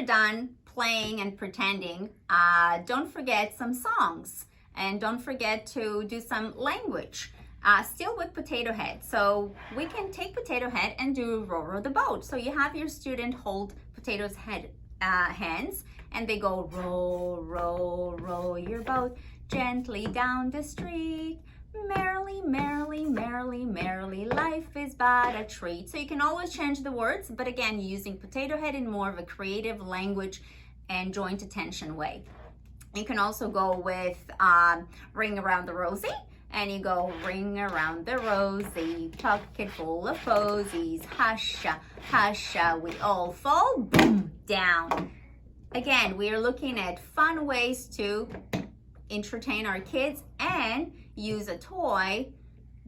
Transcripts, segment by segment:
done playing and pretending, don't forget some songs, and don't forget to do some language. Still with potato head. So we can take potato head and do row the boat. So you have your student hold potato's head hands, and they go row, row, row your boat gently down the street. Merrily, merrily, merrily, merrily, life is but a treat. So you can always change the words, but again, using potato head in more of a creative language and joint attention way. You can also go with ring around the rosy, and you go ring around the rosy, pocket full of posies, husha, husha, we all fall, boom, down. Again, we are looking at fun ways to entertain our kids and use a toy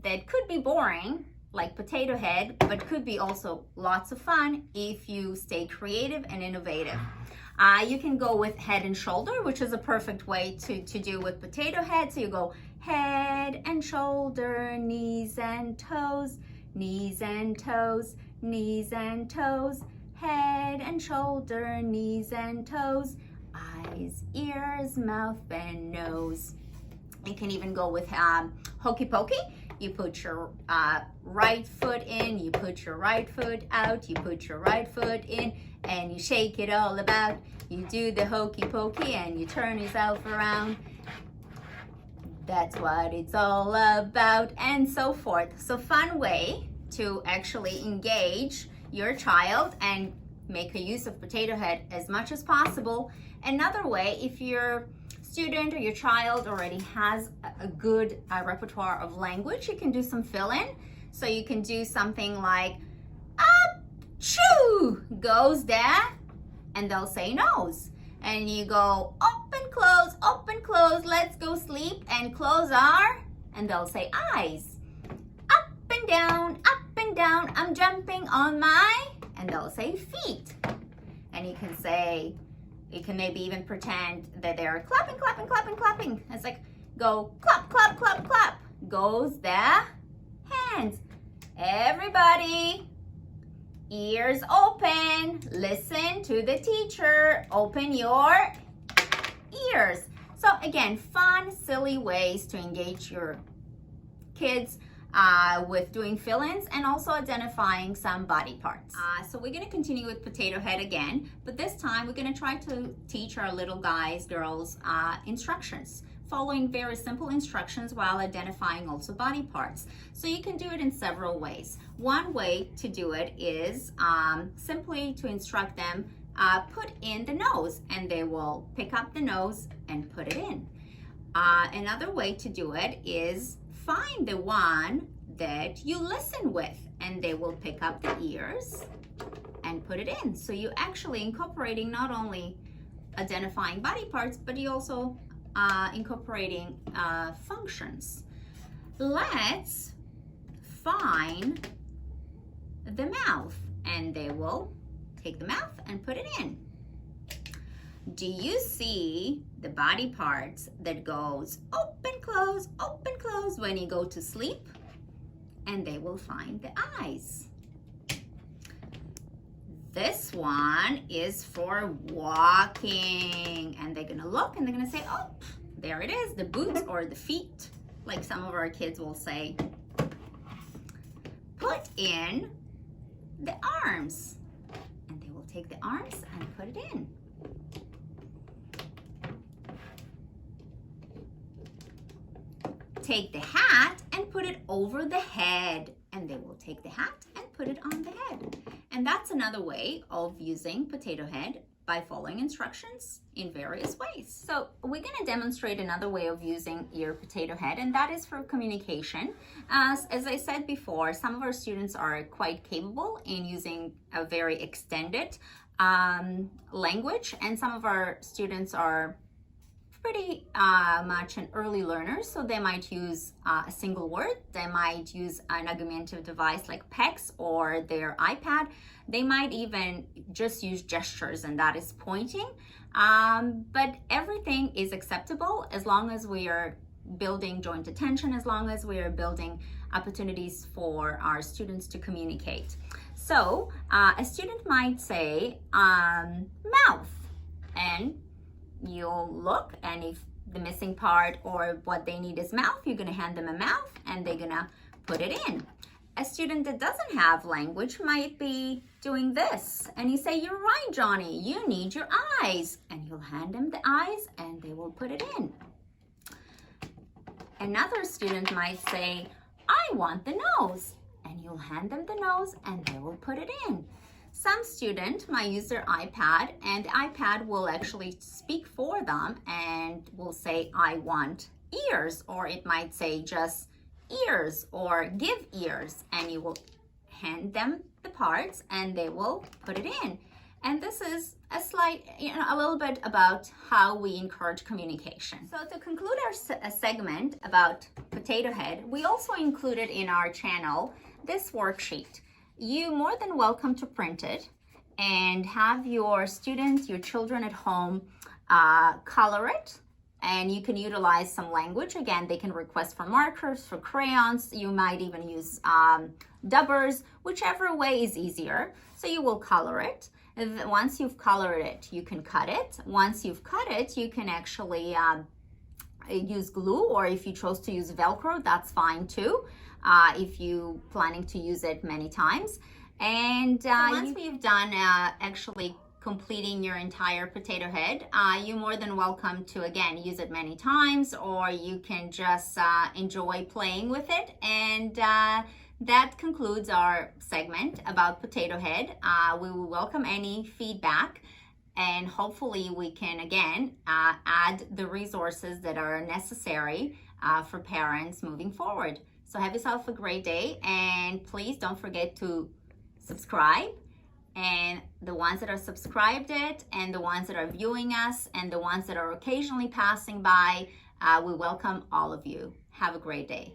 that could be boring, like potato head, but could be also lots of fun if you stay creative and innovative. You can go with head and shoulder, which is a perfect way to do with potato head. So you go head and shoulder, knees and toes, knees and toes, knees and toes, head and shoulder, knees and toes, eyes, ears, mouth, and nose. You can even go with hokey pokey. You put your right foot in, you put your right foot out, you put your right foot in, and you shake it all about. You do the hokey pokey and you turn yourself around. That's what it's all about, and so forth. So fun way to actually engage your child and make a use of potato head as much as possible. Another way, if your student or your child already has a good repertoire of language, you can do some fill-in. So you can do something like achoo goes there, and they'll say nose, and you go open close, let's go sleep, and close our, and they'll say eyes, up and down, I'm jumping on my, and they'll say feet. And you can say, you can maybe even pretend that they're clapping. It's like, go clap, clap, clap, clap. Goes the hands. Everybody, ears open. Listen to the teacher. Open your ears. So again, fun, silly ways to engage your kids with doing fill-ins and also identifying some body parts. So we're going to continue with potato head again, but this time we're going to try to teach our little guys, girls, instructions, following very simple instructions while identifying also body parts. So you can do it in several ways. One way to do it is simply to instruct them, put in the nose, and they will pick up the nose and put it in. Another way to do it is find the one that you listen with, and they will pick up the ears and put it in. So you're actually incorporating not only identifying body parts, but you also incorporating functions. Let's find the mouth, and they will take the mouth and put it in. Do you see the body parts that goes open, close when you go to sleep? And they will find the eyes. This one is for walking, and they're gonna look and they're gonna say, oh, there it is, the boots or the feet, like some of our kids will say. Put in the arms, and they will take the arms and put it in. Take the hat and put it over the head, and they will take the hat and put it on the head. And that's another way of using potato head, by following instructions in various ways. So we're going to demonstrate another way of using your potato head, and that is for communication. As I said before, some of our students are quite capable in using a very extended language, and some of our students are pretty much an early learner, so they might use a single word. They might use an augmentative device like PEX or their iPad. They might even just use gestures, and that is pointing. But everything is acceptable as long as we are building joint attention, as long as we are building opportunities for our students to communicate. So a student might say, mouth. and you'll look, and if the missing part or what they need is mouth, you're gonna hand them a mouth and they're gonna put it in. A student that doesn't have language might be doing this, and you say, you're right, Johnny, you need your eyes, and you'll hand them the eyes and they will put it in. Another student might say, I want the nose, and you'll hand them the nose and they will put it in. Some student might use their iPad, and the iPad will actually speak for them and will say, I want ears, or it might say just ears or give ears, and you will hand them the parts and they will put it in. And this is a little bit about how we encourage communication. So to conclude our segment about potato head, we also included in our channel this worksheet. You're more than welcome to print it and have your students, your children at home color it. And you can utilize some language. Again, they can request for markers, for crayons. You might even use dubbers, whichever way is easier. So you will color it. Once you've colored it, you can cut it. Once you've cut it, you can actually use glue, or if you chose to use Velcro, that's fine too, if you planning to use it many times. And so once we've done actually completing your entire potato head, you're more than welcome to, again, use it many times, or you can just enjoy playing with it. And that concludes our segment about potato head. We will welcome any feedback, and hopefully we can, again, add the resources that are necessary for parents moving forward. So have yourself a great day, and please don't forget to subscribe. And the ones that are subscribed it, and the ones that are viewing us, and the ones that are occasionally passing by, we welcome all of you. Have a great day.